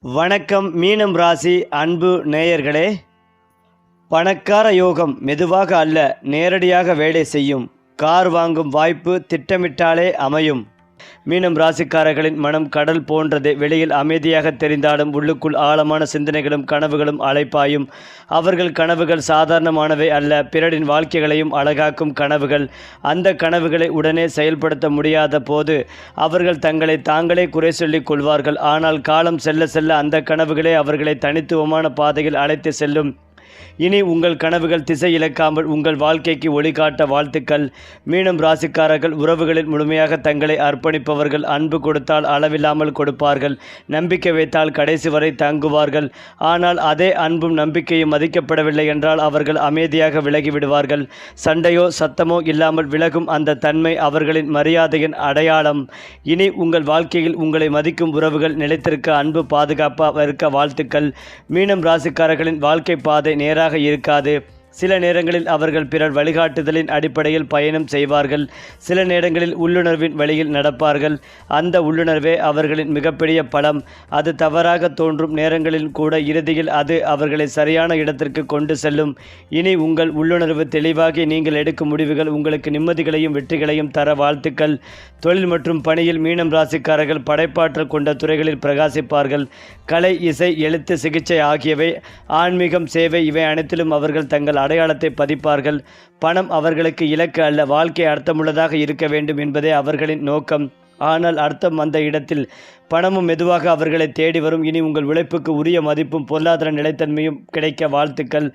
வணக்கம் மீனம் ராசி அன்பு நேயர்களே. பணக்கார யோகம் மெதுவாக அல்ல, நேரடியாக வேலை செய்யும். கார் வாங்கும் வாய்ப்பு திட்டமிட்டாலே அமையும். மீனம் ராசிக்காரர்களின் மனம் கடல் போன்றது. வெளியில் அமைதியாக தெரிந்தாலும் உள்ளுக்குள் ஆழமான சிந்தனைகளும் கனவுகளும் அலைப்பாயும். அவர்கள் கனவுகள் சாதாரணமானவை அல்ல, பிறரின் வாழ்க்கைகளையும் அழகாக்கும் கனவுகள். அந்த கனவுகளை உடனே செயல்படுத்த முடியாத போது அவர்கள் தங்களை தாங்களே குறை சொல்லிக் கொள்வார்கள். ஆனால் காலம் செல்ல செல்ல அந்த கனவுகளே அவர்களை தனித்துவமான பாதையில் அழைத்து செல்லும். இனி உங்கள் கனவுகள் திசை இழக்காமல் உங்கள் வாழ்க்கைக்கு ஒளிகாட்ட வாழ்த்துக்கள். மீனம் ராசிக்காரர்கள் உறவுகளில் முழுமையாக தங்களை அர்ப்பணிப்பவர்கள். அன்பு கொடுத்தால் அளவில்லாமல் கொடுப்பார்கள். நம்பிக்கை வைத்தால் கடைசி வரை தாங்குவார்கள். ஆனால் அதே அன்பும் நம்பிக்கையும் மதிக்கப்படவில்லை என்றால் அவர்கள் அமைதியாக விலகிவிடுவார்கள். சண்டையோ சத்தமோ இல்லாமல் விலகும் அந்த தன்மை அவர்களின் மரியாதையின் அடையாளம். இனி உங்கள் வாழ்க்கையில் உங்களை மதிக்கும் உறவுகள் நிலைத்திருக்க, அன்பு பாதுகாப்பாக இருக்க வாழ்த்துக்கள். மீனம் ராசிக்காரர்களின் வாழ்க்கை பாதை நேராக இருக்காது. சில நேரங்களில் அவர்கள் பிறர் வழிகாட்டுதலின் அடிப்படையில் பயணம் செய்வார்கள். சில நேரங்களில் உள்ளுணர்வின் வழியில் நடப்பார்கள். அந்த உள்ளுணர்வே அவர்களின் மிகப்பெரிய பலம். அது தவறாக தோன்றும் நேரங்களில் கூட இறுதியில் அது அவர்களை சரியான இடத்திற்கு கொண்டு செல்லும். இனி உங்கள் உள்ளுணர்வு தெளிவாகி நீங்கள் எடுக்கும் முடிவுகள் உங்களுக்கு நிம்மதிகளையும் வெற்றிகளையும் தர வாழ்த்துக்கள். தொழில் மற்றும் பணியில் மீனம் ராசிக்காரர்கள் படைப்பாற்றல் கொண்ட துறைகளில் பிரகாசிப்பார்கள். கலை, இசை, எழுத்து, சிகிச்சை ஆகியவை, ஆன்மீகம், சேவை இவை அனைத்திலும் அவர்கள் தங்கள் அடையாளத்தை பதிப்பார்கள். பணம் அவர்களுக்கு இலக்கு அல்ல, வாழ்க்கை அர்த்தமுள்ளதாக இருக்க வேண்டும் என்பதே அவர்களின் நோக்கம். ஆனால் அர்த்தம் வந்த இடத்தில் பணமும் மெதுவாக அவர்களை தேடி வரும். இனி உங்கள் உழைப்புக்கு உரிய மதிப்பும் பொருளாதார நிலைத்தன்மையும் கிடைக்க வாழ்த்துக்கள்.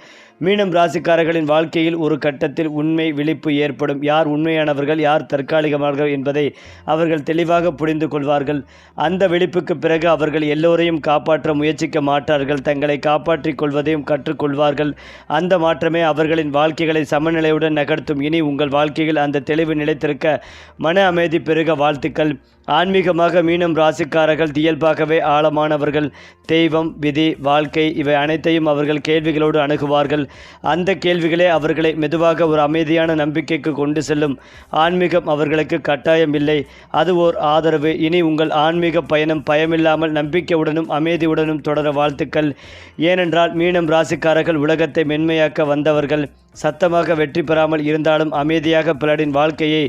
மீனம் ராசிக்காரர்களின் வாழ்க்கையில் ஒரு கட்டத்தில் உண்மை விழிப்பு ஏற்படும். யார் உண்மையானவர்கள், யார் தற்காலிகமானவர்கள் என்பதை அவர்கள் தெளிவாக புரிந்து கொள்வார்கள். அந்த விழிப்புக்கு பிறகு அவர்கள் எல்லோரையும் காப்பாற்ற முயற்சிக்க மாட்டார்கள். தங்களை காப்பாற்றிக் கொள்வதையும் கற்றுக்கொள்வார்கள். அந்த மாற்றமே அவர்களின் வாழ்க்கைகளை சமநிலையுடன் நகர்த்தும். இனி உங்கள் வாழ்க்கையில் அந்த தெளிவு நிலைத்திருக்க, மன அமைதி பெருக வாழ்த்துக்கள். ஆன்மீகமாக மீனம் ராசிக்காரர்கள் இயல்பாகவே ஆழமானவர்கள். தெய்வம், விதி, வாழ்க்கை இவை அனைத்தையும் அவர்கள் கேள்விகளோடு அணுகுவார்கள். அந்த கேள்விகளே அவர்களை மெதுவாக ஒரு அமைதியான நம்பிக்கைக்கு கொண்டு செல்லும். ஆன்மீகம் அவர்களுக்கு கட்டாயம் இல்லை, அது ஓர் ஆதரவு. இனி உங்கள் ஆன்மீக பயணம் பயமில்லாமல் நம்பிக்கையுடனும் அமைதியுடனும் தொடர வாழ்த்துக்கள். ஏனென்றால் மீனம் ராசிக்காரர்கள் உலகத்தை மென்மையாக்க வந்தவர்கள். சத்தமாக வெற்றி பெறாமல் இருந்தாலும் அமைதியாக பிறரின் வாழ்க்கையை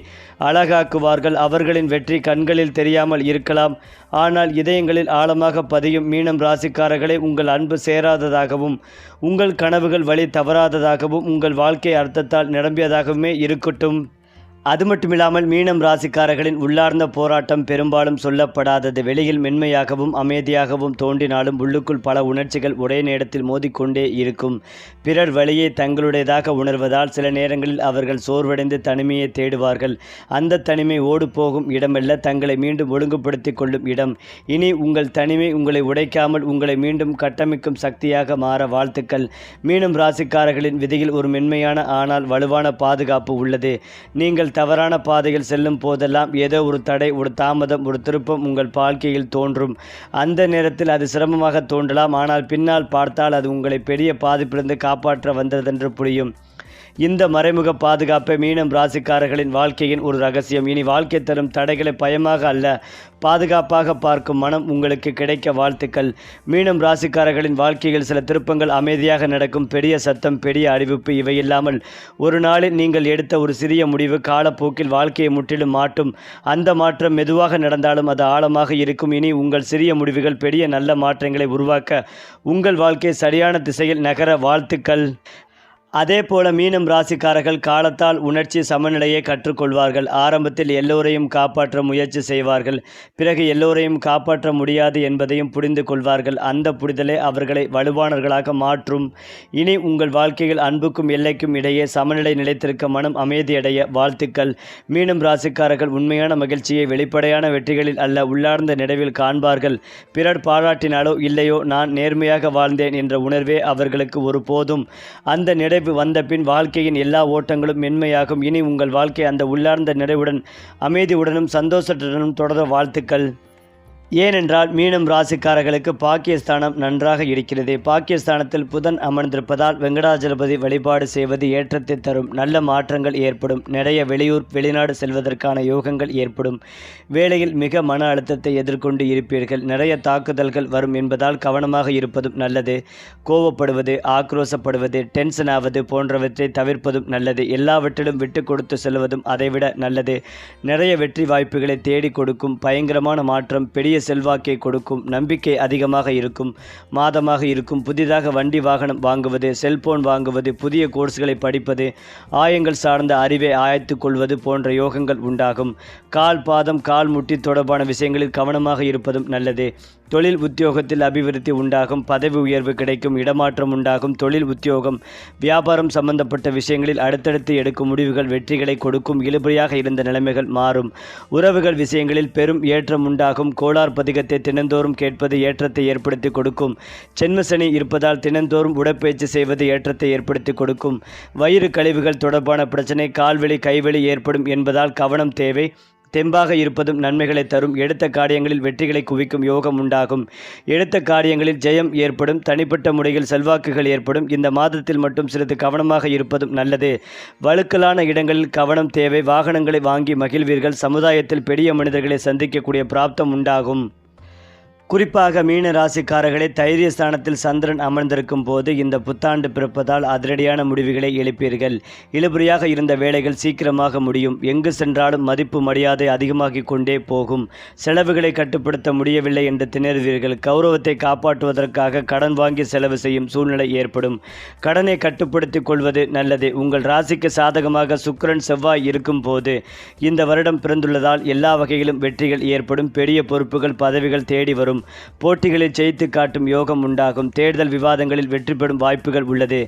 அழகாக்குவார்கள். அவர்களின் வெற்றி கண்களில் தெரியாமல் இருக்கலாம், ஆனால் இதயங்களில் ஆழமாக பதியும். மீனம் ராசிக்காரர்களே, உங்கள் அன்பு சேராததாகவும் உங்கள் கனவுகள் வழி தவறாததாகவும் உங்கள் வாழ்க்கை அர்த்தத்தால் நிரம்பியதாகவுமே இருக்கட்டும். அது மட்டுமில்லாமல் மீனம் ராசிக்காரர்களின் உள்ளார்ந்த போராட்டம் பெரும்பாலும் சொல்லப்படாதது. வெளியில் மென்மையாகவும் அமைதியாகவும் தோன்றினாலும் உள்ளுக்குள் பல உணர்ச்சிகள் ஒரே நேரத்தில் மோதிக்கொண்டே இருக்கும். பிறர் வழியை தங்களுடையதாக உணர்வதால் சில நேரங்களில் அவர்கள் சோர்வடைந்து தனிமையை தேடுவார்கள். அந்த தனிமை ஓடு போகும் இடமல்ல, தங்களை மீண்டும் ஒழுங்குபடுத்தி கொள்ளும் இடம். இனி உங்கள் தனிமை உங்களை உடைக்காமல் உங்களை மீண்டும் கட்டமைக்கும் சக்தியாக மாற வாழ்த்துக்கள். மீனம் ராசிக்காரர்களின் விதியில் ஒரு மென்மையான ஆனால் வலுவான பாதுகாப்பு உள்ளது. நீங்கள் தவறான பாதையில் செல்லும் போதெல்லாம் ஏதோ ஒரு தடை, ஒரு தாமதம், ஒரு திருப்பம் உங்கள் வாழ்க்கையில் தோன்றும். அந்த நேரத்தில் அது சிரமமாக தோன்றலாம், ஆனால் பின்னால் பார்த்தால் அது உங்களை பெரிய பாதிப்பிலிருந்து காப்பாற்ற வந்ததென்று புரியும். இந்த மறைமுக பாதுகாப்பை மீனம் ராசிக்காரர்களின் வாழ்க்கையின் ஒரு ரகசியம். இனி வாழ்க்கை தரும் தடைகளை பயமாக அல்ல, பாதுகாப்பாக பார்க்கும் மனம் உங்களுக்கு கிடைக்க வாழ்த்துக்கள். மீனம் ராசிக்காரர்களின் வாழ்க்கையில் சில திருப்பங்கள் அமைதியாக நடக்கும். பெரிய சத்தம், பெரிய அறிவிப்பு இவையில்லாமல் ஒரு நாளில் நீங்கள் எடுத்த ஒரு சிறிய முடிவு காலப்போக்கில் வாழ்க்கையை முற்றிலும் மாற்றும். அந்த மாற்றம் மெதுவாக நடந்தாலும் அது ஆழமாக இருக்கும். இனி உங்கள் சிறிய முடிவுகள் பெரிய நல்ல மாற்றங்களை உருவாக்க உங்கள் வாழ்க்கை சரியான திசையில் நகர வாழ்த்துக்கள். அதே போல மீனம் ராசிக்காரர்கள் காலத்தால் உணர்ச்சி சமநிலையை கற்றுக்கொள்வார்கள். ஆரம்பத்தில் எல்லோரையும் காப்பாற்ற முயற்சி செய்வார்கள், பிறகு எல்லோரையும் காப்பாற்ற முடியாது என்பதையும் புரிந்து கொள்வார்கள். அந்த புரிதலே அவர்களை வலுவானவர்களாக மாற்றும். இனி உங்கள் வாழ்க்கையில் அன்புக்கும் எல்லைக்கும் இடையே சமநிலை நிலைத்திருக்க, மனம் அமைதியடைய வாழ்த்துக்கள். மீனம் ராசிக்காரர்கள் உண்மையான மகிழ்ச்சியை வெளிப்படையான வெற்றிகளில் அல்ல, உள்ளார்ந்த நிறைவில் காண்பார்கள். பிறர் பாராட்டினாலோ இல்லையோ நான் நேர்மையாக வாழ்ந்தேன் என்ற உணர்வே அவர்களுக்கு ஒரு போதும். அந்த நிறைவு வந்த பின் வாழ்க்கையின் எல்லா ஓட்டங்களும் மென்மையாகும். இனி உங்கள் வாழ்க்கை அந்த உள்ளார்ந்த நிறைவுடன், அமைதியுடனும் சந்தோஷத்துடனும் தொடர வாழ்த்துக்கள். ஏனென்றால் மீனம் ராசிக்காரர்களுக்கு பாக்கியஸ்தானம் நன்றாக இருக்கிறது. பாக்கியஸ்தானத்தில் புதன் அமர்ந்திருப்பதால் வெங்கடாஜலபதி வழிபாடு செய்வது ஏற்றத்தை தரும். நல்ல மாற்றங்கள் ஏற்படும். நிறைய வெளியூர் வெளிநாடு செல்வதற்கான யோகங்கள் ஏற்படும். வேளையில் மிக மன அழுத்தத்தை எதிர்கொண்டு இருப்பீர்கள். நிறைய தாக்குதல்கள் வரும் என்பதால் கவனமாக இருப்பதும் நல்லது. கோவப்படுவது, ஆக்ரோசப்படுவது, டென்ஷன் ஆவது போன்றவற்றை தவிர்ப்பதும் நல்லது. எல்லாவற்றிலும் விட்டு கொடுத்து செல்வதும் அதைவிட நல்லது. நிறைய வெற்றி வாய்ப்புகளை தேடி கொடுக்கும். பயங்கரமான மாற்றம், பெரிய செல்வாக்கை கொடுக்கும். நம்பிக்கை அதிகமாக இருக்கும் மாதமாக இருக்கும். புதிதாக வண்டி வாகனம் வாங்குவது, செல்போன் வாங்குவது, புதிய கோர்ஸ்களை படிப்பது, ஆயங்கள் சார்ந்த அறிவை ஆயத்து கொள்வது போன்ற யோகங்கள் உண்டாகும். கால் பாதம் கால் முட்டி தொடர்பான விஷயங்களில் கவனமாக இருப்பதும் நல்லது. தொழில் உத்தியோகத்தில் அபிவிருத்தி உண்டாகும். பதவி உயர்வு கிடைக்கும். இடமாற்றம் உண்டாகும். தொழில் உத்தியோகம் வியாபாரம் சம்பந்தப்பட்ட விஷயங்களில் அடுத்தடுத்து எடுக்கும் முடிவுகள் வெற்றிகளை கொடுக்கும். இழுபறியாக இருந்த நிலைமைகள் மாறும். உறவுகள் விஷயங்களில் பெரும் ஏற்றம் உண்டாகும். கோளார் பதிகத்தை தினந்தோறும் கேட்பது ஏற்றத்தை ஏற்படுத்தி கொடுக்கும். சென்மசனி இருப்பதால் தினந்தோறும் உடற்பயிற்சி செய்வது ஏற்றத்தை ஏற்படுத்தி கொடுக்கும். வயிறு கழிவுகள் தொடர்பான பிரச்சனை, கால்வலி கைவலி ஏற்படும் என்பதால் கவனம் தேவை. தெம்பாக இருப்பதும் நன்மைகளை தரும். எடுத்த காரியங்களில் வெற்றிகளை குவிக்கும் யோகம் உண்டாகும். எடுத்த காரியங்களில் ஜெயம் ஏற்படும். தனிப்பட்ட முறையில் செல்வாக்குகள் ஏற்படும். இந்த மாதத்தில் மட்டும் சிறிது கவனமாக இருப்பதும் நல்லது. வழுக்கலான இடங்களில் கவனம் தேவை. வாகனங்களை வாங்கி மகிழ்வீர்கள். சமுதாயத்தில் பெரிய மனிதர்களை சந்திக்கக்கூடிய பிராப்தம் உண்டாகும். குறிப்பாக மீன ராசிக்காரர்களை தைரியஸ்தானத்தில் சந்திரன் அமர்ந்திருக்கும் போது இந்த புத்தாண்டு பிறப்பதால் அதிரடியான முடிவுகளை எழுப்பீர்கள். இழுபறியாக இருந்த வேலைகள் சீக்கிரமாக முடியும். எங்கு சென்றாலும் மதிப்பு மரியாதை அதிகமாகிக் கொண்டே போகும். செலவுகளை கட்டுப்படுத்த முடியவில்லை என்று திணறுவீர்கள். கௌரவத்தை காப்பாற்றுவதற்காக கடன் வாங்கி செலவு செய்யும் சூழ்நிலை ஏற்படும். கடனை கட்டுப்படுத்திக் கொள்வது நல்லது. உங்கள் ராசிக்கு சாதகமாக சுக்கிரன் செவ்வாய் இருக்கும் போது இந்த வருடம் பிறந்துள்ளதால் எல்லா வகையிலும் வெற்றிகள் ஏற்படும். பெரிய பொறுப்புகள் பதவிகள் தேடி வரும். போட்டிகளில் ஜெயித்து காட்டும் யோகம் உண்டாகும். தேர்தல் விவாதங்களில் வெற்றி பெறும் வாய்ப்புகள் உள்ளது.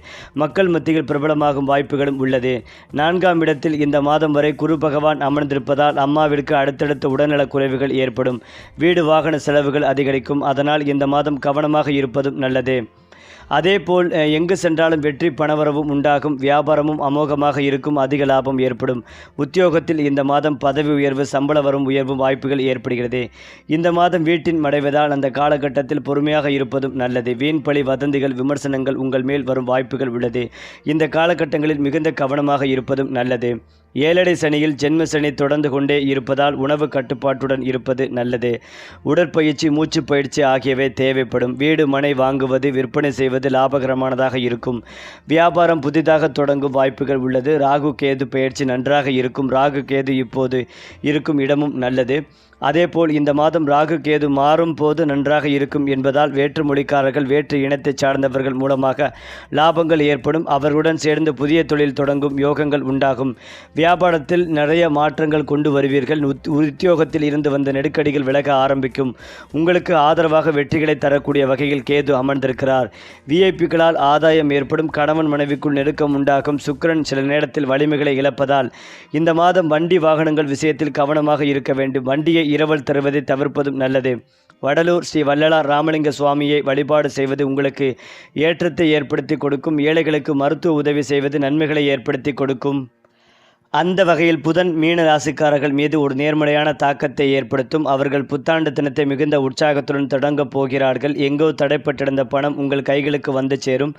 மக்கள் மத்தியில் பிரபலமாகும் வாய்ப்புகளும் உள்ளது. 4ஆம் இடத்தில் இந்த மாதம் வரை குரு பகவான் அமர்ந்திருப்பதால் அம்மாவிற்கு அடுத்தடுத்த உடல்நலக் குறைவுகள் ஏற்படும். வீடு வாகன செலவுகள் அதிகரிக்கும். அதனால் இந்த மாதம் கவனமாக இருப்பதும் நல்லது. அதேபோல் எங்கு சென்றாலும் வெற்றி பணவரவும் உண்டாகும். வியாபாரமும் அமோகமாக இருக்கும். அதிக லாபம் ஏற்படும். உத்தியோகத்தில் இந்த மாதம் பதவி உயர்வு, சம்பள வரும் உயர்வும் வாய்ப்புகள் ஏற்படுகிறது. இந்த மாதம் வீட்டின் மடைவதால் அந்த காலகட்டத்தில் பொறுமையாக இருப்பதும் நல்லது. வீண் பழி, வதந்திகள், விமர்சனங்கள் உங்கள் மேல் வரும் வாய்ப்புகள் உள்ளது. இந்த காலகட்டங்களில் மிகுந்த கவனமாக இருப்பதும் நல்லது. ஏழடை சனியில் ஜென்ம சனி தொடர்ந்து கொண்டே இருப்பதால் உணவு கட்டுப்பாட்டுடன் இருப்பது நல்லது. உடற்பயிற்சி, மூச்சு பயிற்சி ஆகியவை தேவைப்படும். வீடு மனை வாங்குவது, விற்பனை செய்வது லாபகரமானதாக இருக்கும். வியாபாரம் புதிதாக தொடங்கும் வாய்ப்புகள் உள்ளது. ராகு கேது பயிற்சி நன்றாக இருக்கும். ராகு கேது இப்போது இருக்கும் இடமும் நல்லது. அதேபோல் இந்த மாதம் ராகு கேது மாறும் போது நன்றாக இருக்கும் என்பதால் வேற்று மொழிக்காரர்கள், வேற்று இனத்தை சார்ந்தவர்கள் மூலமாக லாபங்கள் ஏற்படும். அவர்களுடன் சேர்ந்து புதிய தொழில் தொடங்கும் யோகங்கள் உண்டாகும். வியாபாரத்தில் நிறைய மாற்றங்கள் கொண்டு வருவீர்கள். உத்தியோகத்தில் இருந்து வந்த நெருக்கடிகள் விலக ஆரம்பிக்கும். உங்களுக்கு ஆதரவாக வெற்றிகளை தரக்கூடிய வகையில் கேது அமர்ந்திருக்கிறார். விஐபிக்களால் ஆதாயம் ஏற்படும். கணவன் மனைவிக்குள் நெருக்கம் உண்டாகும். சுக்கிரன் சில நேரத்தில் வலிமைகளை இழப்பதால் இந்த மாதம் வண்டி வாகனங்கள் விஷயத்தில் கவனமாக இருக்க வேண்டும். வண்டியை இரவல் தருவதை தவிர்ப்பதும் நல்லது. வடலூர் ஸ்ரீ வள்ளலார் ராமலிங்க சுவாமியை வழிபாடு செய்வது உங்களுக்கு ஏற்றத்தை ஏற்படுத்தி கொடுக்கும். ஏழைகளுக்கு மருத்துவ உதவி செய்வது நன்மைகளை ஏற்படுத்தி கொடுக்கும். அந்த வகையில் புதன் மீன ராசிக்காரர்கள் மீது ஒரு நேர்மறையான தாக்கத்தை ஏற்படுத்தும். அவர்கள் புத்தாண்டு தினத்தை மிகுந்த உற்சாகத்துடன் தொடங்கப் போகிறார்கள். எங்கோ தடைப்பட்டிருந்த பணம் உங்கள் கைகளுக்கு வந்து சேரும்.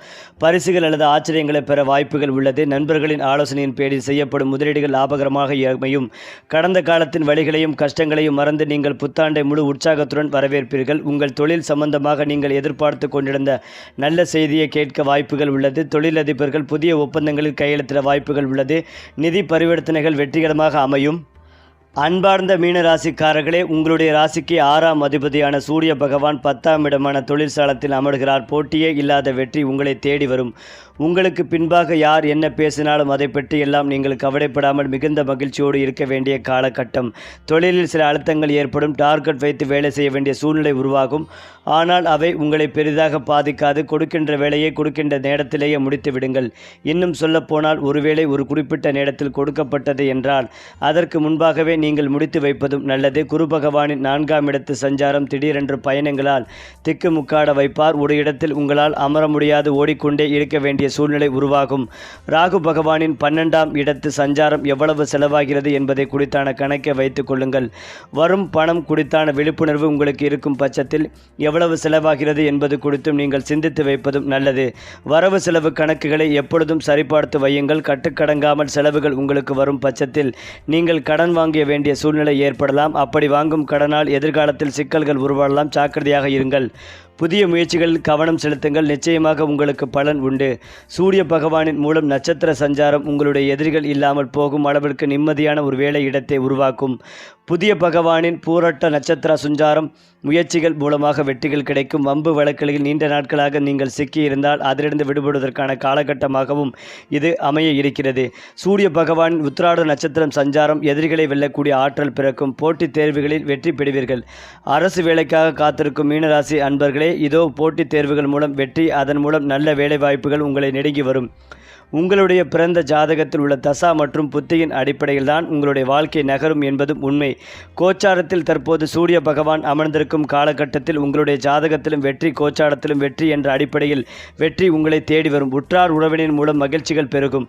பரிசுகள் அல்லது ஆச்சரியங்களை பெற வாய்ப்புகள் உள்ளது. நண்பர்களின் ஆலோசனையின் பேரில் செய்யப்படும் முதலீடுகள் லாபகரமாக அமையும். கடந்த காலத்தின் வழிகளையும் கஷ்டங்களையும் மறந்து நீங்கள் புத்தாண்டை முழு உற்சாகத்துடன் வரவேற்பீர்கள். உங்கள் தொழில் சம்பந்தமாக நீங்கள் எதிர்பார்த்து கொண்டிருந்த நல்ல செய்தியை கேட்க வாய்ப்புகள் உள்ளது. தொழிலதிபர்கள் புதிய ஒப்பந்தங்களில் கையெழுத்திட வாய்ப்புகள் உள்ளது. நிதி பரிவர்த்தனைகள் வெற்றிகரமாக அமையும். அன்பார்ந்த மீன ராசிக்காரர்களே, உங்களுடைய ராசிக்கு 6ஆம் அதிபதியான சூரிய பகவான் 10ஆம் இடமான தொழில் ஸ்தானத்தில் அமர்கிறார். போட்டியே இல்லாத வெற்றி உங்களை தேடி வரும். உங்களுக்கு பின்பாக யார் என்ன பேசினாலும் அதை பற்றி எல்லாம் நீங்கள் கவலைப்படாமல் மிகுந்த மகிழ்ச்சியோடு இருக்க வேண்டிய காலகட்டம். தொழிலில் சில அழுத்தங்கள் ஏற்படும். டார்கெட் வைத்து வேலை செய்ய வேண்டிய சூழ்நிலை உருவாகும். ஆனால் அவை உங்களை பெரிதாக பாதிக்காது. கொடுக்கின்ற வேலையை கொடுக்கின்ற நேரத்திலேயே முடித்து விடுங்கள். இன்னும் சொல்லப்போனால் ஒருவேளை ஒரு குறிப்பிட்ட நேரத்தில் கொடுக்கப்பட்டது என்றால் அதற்கு முன்பாகவே நீங்கள் முடித்து வைப்பதும் நல்லது. குரு பகவானின் 4ஆம் இடத்து சஞ்சாரம் திடீரென்று பயணங்களால் திக்குமுக்காட வைப்பார். ஒரு இடத்தில் உங்களால் அமர முடியாது ஓடிக்கொண்டே இருக்க வேண்டிய சூழ்நிலை உருவாகும். ராகு பகவானின் 12ஆம் இடத்து சஞ்சாரம் எவ்வளவு செலவாகிறது என்பதை குறித்தான கணக்கை வைத்துக் கொள்ளுங்கள். வரும் பணம் குறித்தான விழிப்புணர்வு உங்களுக்கு இருக்கும் பட்சத்தில் எவ்வளவு செலவாகிறது என்பது குறித்தும் நீங்கள் சிந்தித்து வைப்பதும் நல்லது. வரவு செலவு கணக்குகளை எப்பொழுதும் சரிபார்த்து வையுங்கள். கட்டுக்கடங்காமல் செலவுகள் உங்களுக்கு வரும் பட்சத்தில் நீங்கள் கடன் வாங்க வேண்டிய சூழ்நிலை ஏற்படலாம். அப்படி வாங்கும் கடனால் எதிர்காலத்தில் சிக்கல்கள் உருவாகலாம். ஜாக்கிரதையாக இருங்கள். புதிய முயற்சிகளில் கவனம் செலுத்துங்கள். நிச்சயமாக உங்களுக்கு பலன் உண்டு. சூரிய பகவானின் மூலம் நட்சத்திர சஞ்சாரம் உங்களுடைய எதிரிகள் இல்லாமல் போகும் அளவிற்கு நிம்மதியான ஒரு வேலை இடத்தை உருவாக்கும். புதிய பகவானின் பூரட்ட நட்சத்திர சஞ்சாரம் முயற்சிகள் மூலமாக வெற்றிகள் கிடைக்கும். வம்பு வழக்குகளில் நீண்ட நாட்களாக நீங்கள் சிக்கியிருந்தால் அதிலிருந்து விடுபடுவதற்கான காலகட்டமாகவும் இது அமைய இருக்கிறது. சூரிய பகவானின் உத்திராட நட்சத்திரம் சஞ்சாரம் எதிரிகளை வெல்லக்கூடிய ஆற்றல் பிறக்கும். போட்டித் தேர்வுகளில் வெற்றி பெறுவீர்கள். அரசு வேலைக்காக காத்திருக்கும் மீனராசி அன்பர்களே, இதோ போட்டித் தேர்வுகள் மூலம் வெற்றி, அதன் மூலம் நல்ல வேலை வாய்ப்புகள் உங்களை நெருங்கி வரும். உங்களுடைய பிறந்த ஜாதகத்தில் உள்ள தசா மற்றும் புத்தியின் அடிப்படையில் தான் உங்களுடைய வாழ்க்கை நகரும் என்பதும் உண்மை. கோச்சாரத்தில் தற்போது சூரிய பகவான் அமர்ந்திருக்கும் காலகட்டத்தில் உங்களுடைய ஜாதகத்திலும் வெற்றி, கோச்சாரத்திலும் வெற்றி என்ற அடிப்படையில் வெற்றி உங்களை தேடி வரும். உற்றார் உறவினின் மூலம் மகிழ்ச்சிகள் பெருகும்.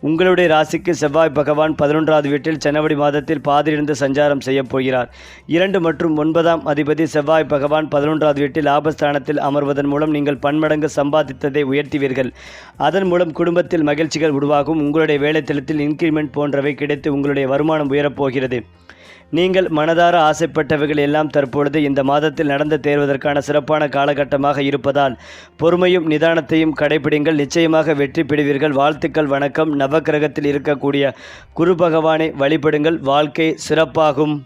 உங்களுடைய ராசிக்கு செவ்வாய் பகவான் 11வது வீட்டில் ஜனவரி மாதத்தில் பாதியிலிருந்து சஞ்சாரம் செய்யப் போகிறார். 2 மற்றும் 9ஆம் அதிபதி செவ்வாய் பகவான் 11வது வீட்டில் லாபஸ்தானத்தில் அமர்வதன் மூலம் நீங்கள் பன்மடங்கு சம்பாதித்ததை உயர்த்துவீர்கள். அதன் மூலம் குடும்பத்தில் மகிழ்ச்சிகள் உருவாகும். உங்களுடைய வேலைத்தளத்தில் இன்கிரிமெண்ட் போன்றவை கிடைத்து உங்களுடைய வருமானம் உயரப்போகிறது. நீங்கள் மனதார ஆசைப்பட்டவைகள் எல்லாம் தற்பொழுது இந்த மாதத்தில் நடந்து தேர்வதற்கான சிறப்பான காலகட்டமாக இருப்பதால் பொறுமையும் நிதானத்தையும் கடைபிடிங்கள். நிச்சயமாக வெற்றி பெறுவீர்கள். வாழ்த்துக்கள். வணக்கம். நவக்கிரகத்தில் இருக்கக்கூடிய குரு பகவானை வழிபடுங்கள். வாழ்க்கை சிறப்பாகும்.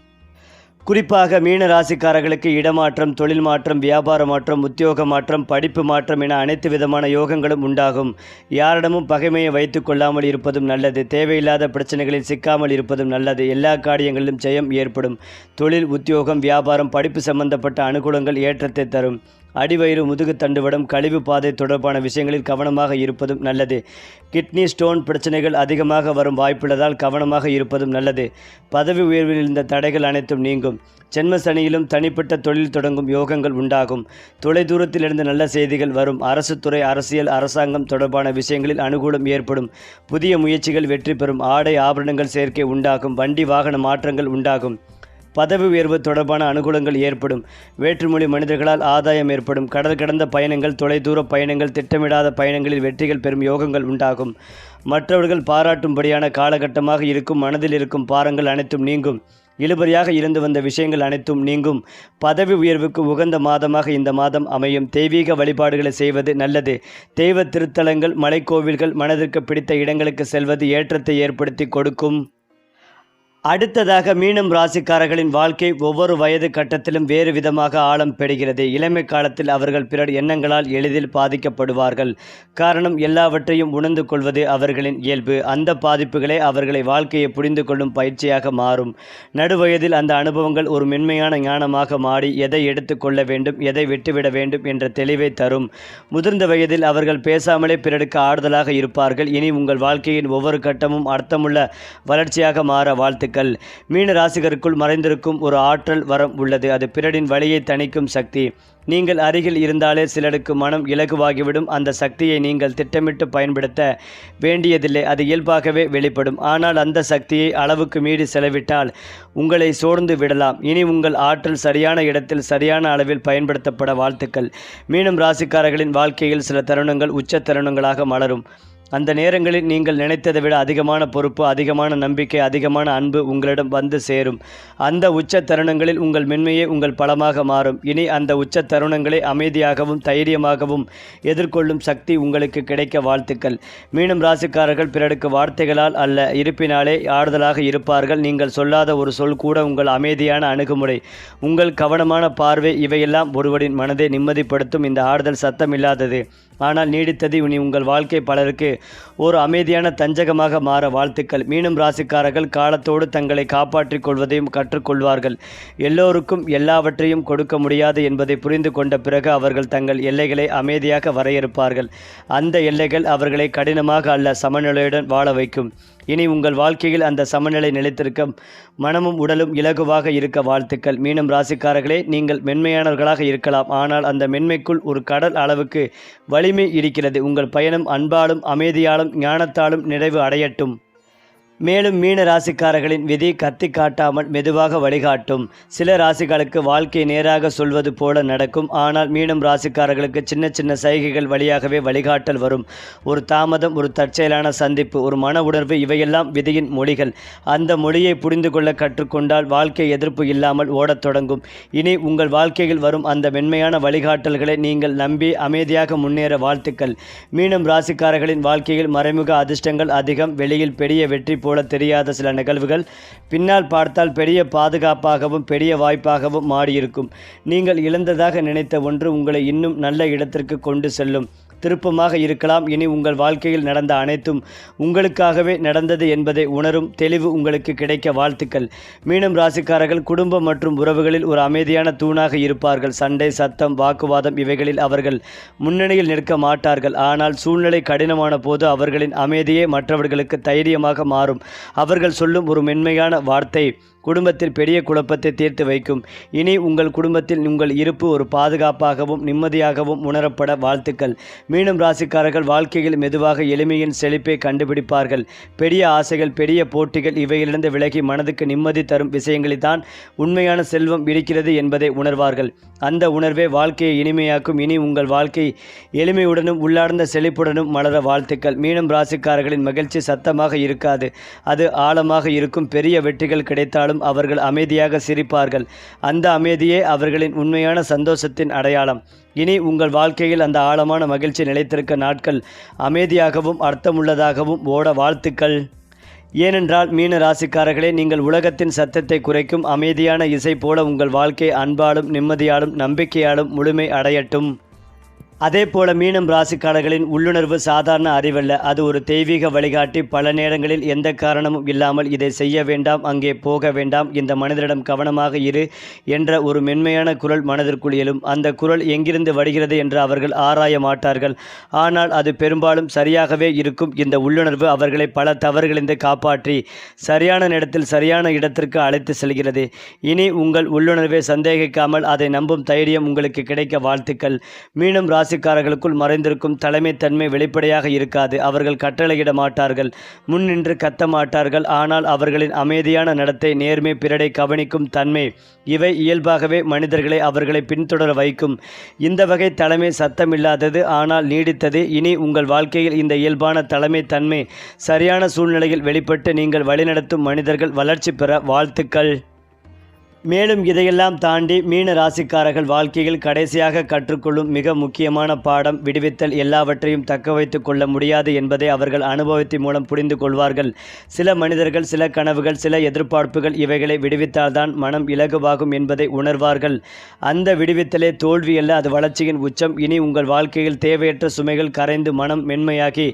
குறிப்பாக மீன ராசிக்காரர்களுக்கு இடமாற்றம், தொழில் மாற்றம், வியாபார மாற்றம், உத்தியோக மாற்றம், படிப்பு மாற்றம் என அனைத்து விதமான யோகங்களும் உண்டாகும். யாரிடமும் பகைமையை வைத்து கொள்ளாமல் இருப்பதும் நல்லது. தேவையில்லாத பிரச்சனைகளில் சிக்காமல் இருப்பதும் நல்லது. எல்லா காரியங்களிலும் ஜெயம் ஏற்படும். தொழில், உத்தியோகம், வியாபாரம், படிப்பு சம்பந்தப்பட்ட அனுகூலங்கள் ஏற்றத்தை தரும். அடிவயிறு, முதுகு தண்டுவடம், கழிவு பாதை தொடர்பான விஷயங்களில் கவனமாக இருப்பதும் நல்லது. கிட்னி ஸ்டோன் பிரச்சனைகள் அதிகமாக வரும் வாய்ப்புள்ளதால் கவனமாக இருப்பதும் நல்லது. பதவி உயர்வில் இருந்த தடைகள் அனைத்தும் நீங்கும். ஜென்ம சனியிலும் தனிப்பட்ட தொழில் தொடங்கும் யோகங்கள் உண்டாகும். தொலைதூரத்திலிருந்து நல்ல செய்திகள் வரும். அரசு துறை, அரசியல், அரசாங்கம் தொடர்பான விஷயங்களில் அனுகூலம் ஏற்படும். புதிய முயற்சிகள் வெற்றி பெறும். ஆடை ஆபரணங்கள் சேர்க்கை உண்டாகும். வண்டி வாகன மாற்றங்கள் உண்டாகும். பதவி உயர்வு தொடர்பான அனுகூலங்கள் ஏற்படும். வேற்றுமொழி மனிதர்களால் ஆதாயம் ஏற்படும். கடல் கடந்த பயணங்கள், தொலைதூர பயணங்கள், திட்டமிடாத பயணங்களில் வெற்றிகள் பெறும் யோகங்கள் உண்டாகும். மற்றவர்கள் பாராட்டும்படியான காலகட்டமாக இருக்கும். மனதில் இருக்கும் பாரங்கள் அனைத்தும் நீங்கும். இழுபறியாக இருந்து வந்த விஷயங்கள் அனைத்தும் நீங்கும். பதவி உயர்வுக்கு உகந்த மாதமாக இந்த மாதம் அமையும். தெய்வீக வழிபாடுகளை செய்வது நல்லது. தெய்வ திருத்தலங்கள், மலைக்கோவில்கள், மனதிற்கு பிடித்த இடங்களுக்கு செல்வது ஏற்றத்தை ஏற்படுத்தி கொடுக்கும். அடுத்ததாக மீனம் ராசிக்காரர்களின் வாழ்க்கை ஒவ்வொரு வயது கட்டத்திலும் வேறு விதமாக ஆழம் பெறுகிறது. இளமை காலத்தில் அவர்கள் பிறர் எண்ணங்களால் எளிதில் பாதிக்கப்படுவார்கள். காரணம், எல்லாவற்றையும் உணர்ந்து கொள்வது அவர்களின் இயல்பு. அந்த பாதிப்புகளே அவர்களை வாழ்க்கையை புரிந்து கொள்ளும் பயிற்சியாக மாறும். நடுவயதில் அந்த அனுபவங்கள் ஒரு மென்மையான ஞானமாக மாறி எதை எடுத்து கொள்ள வேண்டும், எதை விட்டுவிட வேண்டும் என்ற தெளிவை தரும். முதிர்ந்த வயதில் அவர்கள் பேசாமலே பிறருக்கு ஆறுதலாக இருப்பார்கள். இனி உங்கள் வாழ்க்கையின் ஒவ்வொரு கட்டமும் அர்த்தமுள்ள வளர்ச்சியாக மாற வாழ்த்துக்கள். மீன ராசிகருக்குள் மறைந்திருக்கும் ஒரு ஆற்றல் வரம் உள்ளது. அது பிறரின் வலியை தணிக்கும் சக்தி. நீங்கள் அருகில் இருந்தாலே சிலருக்கு மனம் இலகுவாகிவிடும். அந்த சக்தியை நீங்கள் திட்டமிட்டு பயன்படுத்த வேண்டியதில்லை. அது இயல்பாகவே வெளிப்படும். ஆனால் அந்த சக்தியை அளவுக்கு மீறி செலவிட்டால் உங்களை சோர்ந்து விடலாம். இனி உங்கள் ஆற்றல் சரியான இடத்தில் சரியான அளவில் பயன்படுத்தப்பட வாழ்த்துக்கள். மீனம் ராசிக்காரர்களின் வாழ்க்கையில் சில தருணங்கள் உச்ச தருணங்களாக மலரும். அந்த நேரங்களில் நீங்கள் நினைத்ததை விட அதிகமான பொறுப்பு, அதிகமான நம்பிக்கை, அதிகமான அன்பு உங்களிடம் வந்து சேரும். அந்த உச்ச தருணங்களில் உங்கள் மென்மையே உங்கள் பலமாக மாறும். இனி அந்த உச்ச தருணங்களை அமைதியாகவும் தைரியமாகவும் எதிர்கொள்ளும் சக்தி உங்களுக்கு கிடைக்க வாழ்த்துக்கள். மீனம் ராசிக்காரர்கள் பிறருக்கு வார்த்தைகளால் அல்ல, இருப்பினாலே ஆறுதலாக இருப்பார்கள். நீங்கள் சொல்லாத ஒரு சொல் கூட உங்கள் அமைதியான அணுகுமுறை, உங்கள் கவனமான பார்வை, இவையெல்லாம் ஒருவரின் மனதை நிம்மதிப்படுத்தும். இந்த ஆறுதல் சத்தமில்லாதது, ஆனால் நீடித்தது. இனி உங்கள் வாழ்க்கை பலருக்கு ஒரு அமைதியான தஞ்சகமாக மாற வாழ்த்துக்கள். மீனம் ராசிக்காரர்கள் காலத்தோடு தங்களை காப்பாற்றிக் கொள்வதையும் கற்றுக்கொள்வார்கள். எல்லோருக்கும் எல்லாவற்றையும் கொடுக்க முடியாது என்பதை புரிந்து கொண்ட பிறகு அவர்கள் தங்கள் எல்லைகளை அமைதியாக வரையறுப்பார்கள். அந்த எல்லைகள் அவர்களை கடினமாக அல்ல, சமநிலையுடன் வாழ வைக்கும். இனி உங்கள் வாழ்க்கையில் அந்த சமநிலை நிலைத்திருக்க மனமும் உடலும் இலகுவாக இருக்க வாழ்த்துக்கள். மீனம் ராசிக்காரர்களே, நீங்கள் மென்மையானவர்களாக இருக்கலாம், ஆனால் அந்த மென்மைக்குள் ஒரு கடல் அளவுக்கு வலிமை இருக்கிறது. உங்கள் பயணம் அன்பாலும் அமைதியாலும் ஞானத்தாலும் நிறைவு அடையட்டும். மேலும் மீன ராசிக்காரர்களின் விதி கத்தி காட்டாமல் மெதுவாக வழிகாட்டும். சில ராசிகளுக்கு வாழ்க்கை நேராக சொல்வது போல நடக்கும், ஆனால் மீனம் ராசிக்காரர்களுக்கு சின்ன சின்ன சைகைகள் வழியாகவே வழிகாட்டல் வரும். ஒரு தாமதம், ஒரு தற்செயலான சந்திப்பு, ஒரு மன உணர்வு, இவையெல்லாம் விதியின் மொழிகள். அந்த மொழியை புரிந்து கொள்ள கற்றுக்கொண்டால் வாழ்க்கை எதிர்ப்பு இல்லாமல் ஓடத் தொடங்கும். இனி உங்கள் வாழ்க்கையில் வரும் அந்த மென்மையான வழிகாட்டல்களை நீங்கள் நம்பி அமைதியாக முன்னேற வாழ்த்துக்கள். மீனம் ராசிக்காரர்களின் வாழ்க்கையில் மறைமுக அதிர்ஷ்டங்கள் அதிகம். வெளியில் பெரிய வெற்றி போல தெரியாத சில நிகழ்வுகள் பின்னால் பார்த்தால் பெரிய பாதுகாப்பாகவும் பெரிய வாய்ப்பாகவும் மாறியிருக்கும். நீங்கள் இழந்ததாக நினைத்த ஒன்று உங்களை இன்னும் நல்ல இடத்திற்கு கொண்டு செல்லும் திருப்பமாக இருக்கலாம். இனி உங்கள் வாழ்க்கையில் நடந்த அனைத்தும் உங்களுக்காகவே நடந்தது என்பதை உணரும் தெளிவு உங்களுக்கு கிடைக்க வாழ்த்துக்கள். மீனம் ராசிக்காரர்கள் குடும்பம் மற்றும் உறவுகளில் ஒரு அமைதியான தூணாக இருப்பார்கள். சண்டை, சத்தம், வாக்குவாதம் இவைகளில் அவர்கள் முன்னணியில் நிற்க மாட்டார்கள். ஆனால் சூழ்நிலை கடினமான போது அவர்களின் அமைதியே மற்றவர்களுக்கு தைரியமாக மாறும். அவர்கள் சொல்லும் ஒரு மென்மையான வார்த்தை குடும்பத்தில் பெரிய குழப்பத்தை தீர்த்து வைக்கும். இனி உங்கள் குடும்பத்தில் உங்கள் இருப்பு ஒரு பாதுகாப்பாகவும் நிம்மதியாகவும் உணரப்பட வாழ்த்துக்கள். மீனம் ராசிக்காரர்கள் வாழ்க்கையில் மெதுவாக எளிமையின் செழிப்பை கண்டுபிடிப்பார்கள். பெரிய ஆசைகள், பெரிய போட்டிகள் இவையிலிருந்து விலகி மனதுக்கு நிம்மதி தரும் விஷயங்களில் தான் உண்மையான செல்வம் இருக்கிறது என்பதை உணர்வார்கள். அந்த உணர்வே வாழ்க்கையை இனிமையாக்கும். இனி உங்கள் வாழ்க்கை எளிமையுடனும் உள்ளார்ந்த செழிப்புடனும் மலர வாழ்த்துக்கள். மீனம் ராசிக்காரர்களின் மகிழ்ச்சி சத்தமாக இருக்காது, அது ஆழமாக இருக்கும். பெரிய வெற்றிகள் கிடைத்தாலும் அவர்கள் அமைதியாக சிரிப்பார்கள். அந்த அமைதியே அவர்களின் உண்மையான சந்தோஷத்தின் அடையாளம். இனி உங்கள் வாழ்க்கையில் அந்த ஆழமான மகிழ்ச்சி நிலைத்திருக்க நாட்கள் அமைதியாகவும் அர்த்தமுள்ளதாகவும் ஓட வாழ்த்துக்கள். ஏனென்றால் மீன ராசிக்காரர்களே, நீங்கள் உலகத்தின் சத்தத்தை குறைக்கும் அமைதியான இசை போல உங்கள் வாழ்க்கை அன்பாலும் நிம்மதியாலும் நம்பிக்கையாலும் முழுமை அடையட்டும். அதே போல மீனம் ராசிக்காரர்களின் உள்ளுணர்வு சாதாரண அறிவல்ல, அது ஒரு தெய்வீக வழிகாட்டி. பல நேரங்களில் எந்த காரணமும் இல்லாமல் இதை செய்ய வேண்டாம், அங்கே போக வேண்டாம், இந்த மனிதரிடம் கவனமாக இரு என்ற ஒரு மென்மையான குரல் மனதிற்குள் எழும். அந்த குரல் எங்கிருந்து வருகிறது என்று அவர்கள் ஆராய மாட்டார்கள், ஆனால் அது பெரும்பாலும் சரியாகவே இருக்கும். இந்த உள்ளுணர்வு அவர்களை பல தவறுகளிலிருந்து காப்பாற்றி சரியான நேரத்தில் சரியான இடத்திற்கு அழைத்து செல்கிறது. இனி உங்கள் உள்ளுணர்வை சந்தேகிக்காமல் அதை நம்பும் தைரியம் உங்களுக்கு கிடைக்க வாழ்த்துக்கள். மீனம் ராசிக்காரர்களுக்குள் மறைந்திருக்கும் தலைமைத்தன்மை வெளிப்படையாக இருக்காது. அவர்கள் கட்டளையிட மாட்டார்கள், முன் நின்று கத்த மாட்டார்கள், ஆனால் அவர்களின் அமைதியான நடத்தை, நேர்மை, பிறரை கவனிக்கும் தன்மை இவை இயல்பாகவே மனிதர்களை அவர்களை பின்தொடர வைக்கும். இந்த வகை தலைமை சத்தமில்லாதது, ஆனால் நீடித்தது. இனி உங்கள் வாழ்க்கையில் இந்த இயல்பான தலைமைத்தன்மை சரியான சூழ்நிலையில் வெளிப்பட்டு நீங்கள் வழிநடத்தும் மனிதர்கள் வளர்ச்சி பெற வாழ்த்துக்கள். மேலும் இதையெல்லாம் தாண்டி மீன ராசிக்காரர்கள் வாழ்க்கையில் கடைசியாக கற்றுக்கொள்ளும் மிக முக்கியமான பாடம் விடுவித்தல். எல்லாவற்றையும் தக்க வைத்து கொள்ள முடியாது என்பதை அவர்கள் அனுபவத்தின் மூலம் புரிந்து கொள்வார்கள். சில மனிதர்கள், சில கனவுகள், சில எதிர்பார்ப்புகள் இவைகளை விடுவித்தால்தான் மனம் இலகுவாகும் என்பதை உணர்வார்கள். அந்த விடுவித்தலே தோல்வி அல்ல, அது வளர்ச்சியின் உச்சம். இனி உங்கள் வாழ்க்கையில் தேவையற்ற சுமைகள் கரைந்து மனம் மென்மையாகி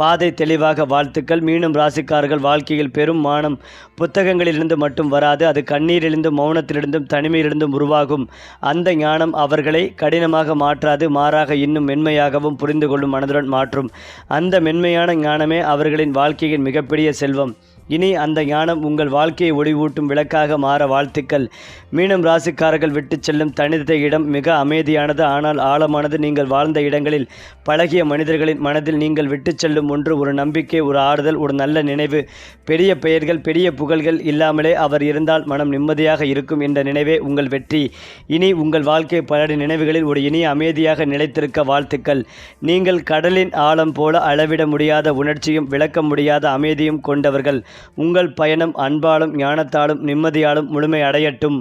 பாதை தெளிவாக வாழ்த்துக்கள். மீனம் ராசிக்காரர்கள் வாழ்க்கையில் பெரும் மானம் புத்தகங்களிலிருந்து மட்டும் வராது, அது கண்ணீரிலிருந்தும் மௌனத்திலிருந்தும் தனிமையிலிருந்தும் உருவாகும். அந்த ஞானம் அவர்களை கடினமாக மாற்றாது, மாறாக இன்னும் மென்மையாகவும் புரிந்து கொள்ளும் மனதுடன் மாற்றும். அந்த மென்மையான ஞானமே அவர்களின் வாழ்க்கையின் மிகப்பெரிய செல்வம். இனி அந்த ஞானம் உங்கள் வாழ்க்கையை ஒளிவூட்டும் விளக்காக மாற வாழ்த்துக்கள். மீனம் ராசிக்காரர்கள் விட்டு செல்லும் தனித்த இடம் மிக அமைதியானது, ஆனால் ஆழமானது. நீங்கள் வாழ்ந்த இடங்களில் பழகிய மனிதர்களின் மனதில் நீங்கள் விட்டு செல்லும் ஒன்று, ஒரு நம்பிக்கை, ஒரு ஆறுதல், ஒரு நல்ல நினைவு. பெரிய பெயர்கள், பெரிய புகழ்கள் இல்லாமலே அவர் இருந்தால் மனம் நிம்மதியாக இருக்கும் என்ற நினைவே உங்கள் வெற்றி. இனி உங்கள் வாழ்க்கை பல நினைவுகளில் ஒரு இனிய அமைதியாக நிலைத்திருக்க வாழ்த்துக்கள். நீங்கள் கடலின் ஆழம் போல அளவிட முடியாத உணர்ச்சியும் விளக்க முடியாத அமைதியும் கொண்டவர்கள். உங்கள் பயணம் அன்பாலும் ஞானத்தாலும் நிம்மதியாலும் முழுமை அடையட்டும்.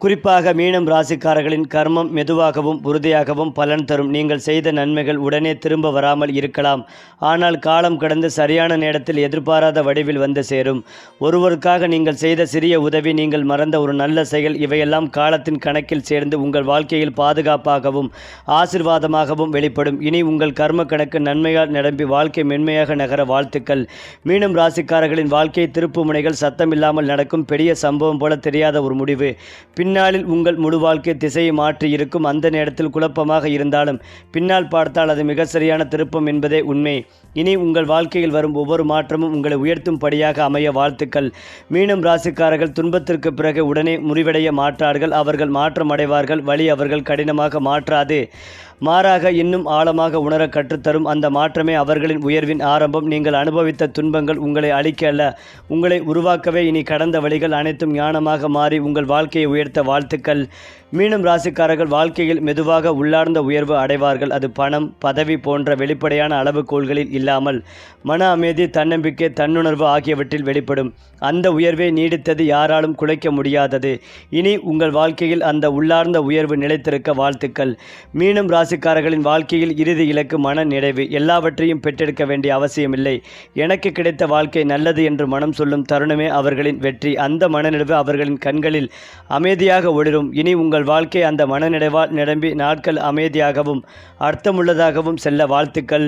குறிப்பாக மீனம் ராசிக்காரர்களின் கர்மம் மெதுவாகவும் உறுதியாகவும் பலன் தரும். நீங்கள் செய்த நன்மைகள் உடனே திரும்ப வராமல் இருக்கலாம், ஆனால் காலம் கடந்து சரியான நேரத்தில் எதிர்பாராத வடிவில் வந்து சேரும். ஒருவருக்காக நீங்கள் செய்த சிறிய உதவி, நீங்கள் மறந்த ஒரு நல்ல செயல், இவையெல்லாம் காலத்தின் கணக்கில் சேர்ந்து உங்கள் வாழ்க்கையில் பாதுகாப்பாகவும் ஆசிர்வாதமாகவும் வெளிப்படும். இனி உங்கள் கர்ம கணக்கு நன்மையால் நிரம்பி வாழ்க்கை மென்மையாக நகர வாழ்த்துக்கள். மீனம் ராசிக்காரர்களின் வாழ்க்கை திருப்பு முனைகள், சத்தமில்லாமல் நடக்கும் பெரிய சம்பவம் போல தெரியாத ஒரு முடிவு, பின்னால் இந்நாளில் உங்கள் முழு வாழ்க்கை திசையை மாற்றி இருக்கும். அந்த நேரத்தில் குழப்பமாக இருந்தாலும் பின்னால் பார்த்தால் அது மிக சரியான திருப்பம் என்பதே உண்மை. இனி உங்கள் வாழ்க்கையில் வரும் ஒவ்வொரு மாற்றமும் உங்களை உயர்த்தும்படியாக அமைய வாழ்த்துக்கள். மீனம் ராசிக்காரர்கள் துன்பத்திற்கு பிறகு உடனே முறிவடைய மாட்டார்கள். அவர்கள் மாற்றம் அடைவார்கள். வழி அவர்கள் கடினமாக மாற்றாது, மாறாக இன்னும் ஆழமாக உணர கற்றுத்தரும். அந்த மாற்றமே அவர்களின் உயர்வின் ஆரம்பம். நீங்கள் அனுபவித்த துன்பங்கள் உங்களை அழிக்க அல்ல, உங்களை உருவாக்கவே. இனி கடந்த வழிகள் அனைத்தும் ஞானமாக மாறி உங்கள் வாழ்க்கையை உயர்த்த வாழ்த்துக்கள். மீனம் ராசிக்காரர்கள் வாழ்க்கையில் மெதுவாக உள்ளார்ந்த உயர்வு அடைவார்கள். அது பணம், பதவி போன்ற வெளிப்படையான அளவுகோல்களில் இல்லாமல் மன அமைதி, தன்னம்பிக்கை, தன்னுணர்வு ஆகியவற்றில் வெளிப்படும். அந்த உயர்வை நீடித்தது, யாராலும் குலைக்க முடியாதது. இனி உங்கள் வாழ்க்கையில் அந்த உள்ளார்ந்த உயர்வு நிலைத்திருக்க வாழ்த்துக்கள். மீனம் ராசிக்காரர்களின் வாழ்க்கையில் இறுதி இலக்கு மன நிறைவு. எல்லாவற்றையும் பெற்றெடுக்க வேண்டிய அவசியமில்லை. எனக்கு கிடைத்த வாழ்க்கை நல்லது என்று மனம் சொல்லும் தருணமே அவர்களின் வெற்றி. அந்த மனநிறைவு அவர்களின் கண்களில் அமைதியாக ஒளிரும். இனி உங்கள் வாழ்க்கை அந்த மனநிறைவால் நிரம்பி நாட்கள் அமைதியாகவும் அர்த்தமுள்ளதாகவும் செல்ல வாழ்த்துக்கள்.